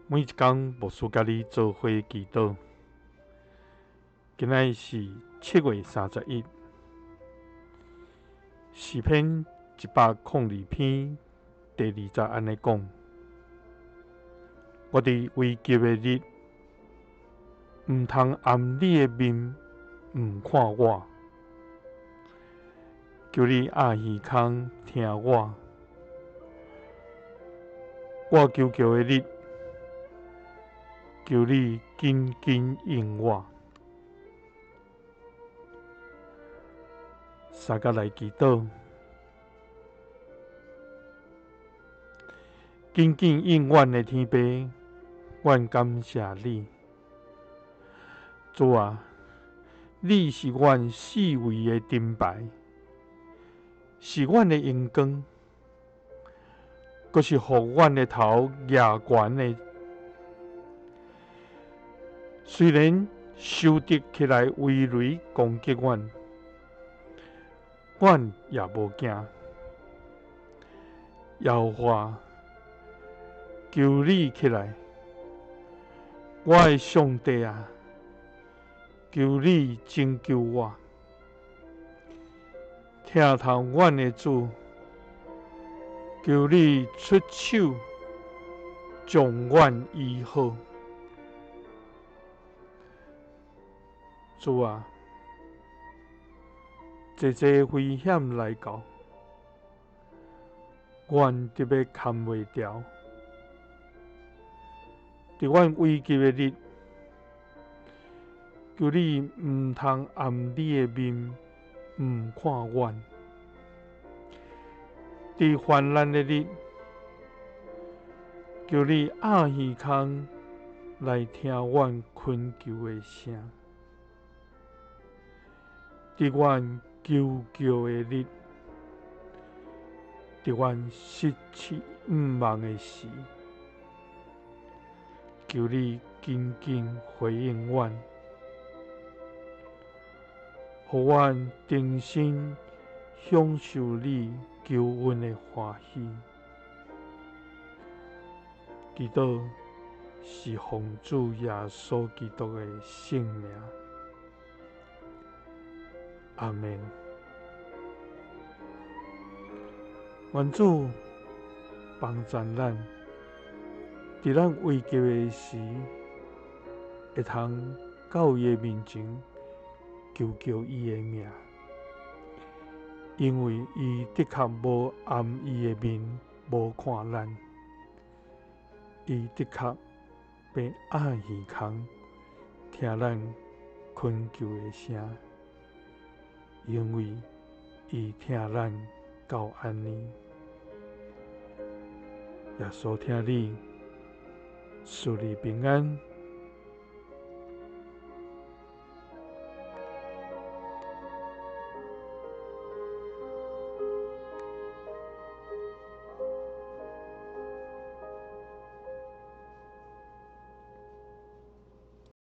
每一天，牧师甲你做伙祈祷。今仔是7月31，诗篇102篇第20安尼讲：我伫危急的日，毋通暗你的面，毋看我。求你压耳孔听我，我求的日，求你紧紧应我。三甲来祈祷，紧紧应阮的天父，阮感谢你。主啊，你是阮四围的灯牌，是阮的阳光，阁是互阮的头举悬的。虽然仇敌起来围雷攻击阮，阮也无惊。耶和华，求你起来，我的上帝啊，求你拯救我。听从阮的主，求你出手，将阮医好。主啊，济危险来到，阮特别扛袂牢。伫阮危急的日，求你毋通暗你的面，毋看阮；伫患难的日，求你压耳孔来听阮恳求的声；伫阮求救的日，伫阮失去毋望的时，求你紧紧回应阮，互阮重新享受你救恩的欢喜。祈祷是奉主耶稣基督的圣名。阿们。愿主帮助咱，伫咱危急的时，会通到伊的面前求伊的名，因为伊的确无暗伊的面，无看咱，伊的确要压耳孔听咱恳求的声，因为伊听咱到安尼。耶稣听你，祝你平安。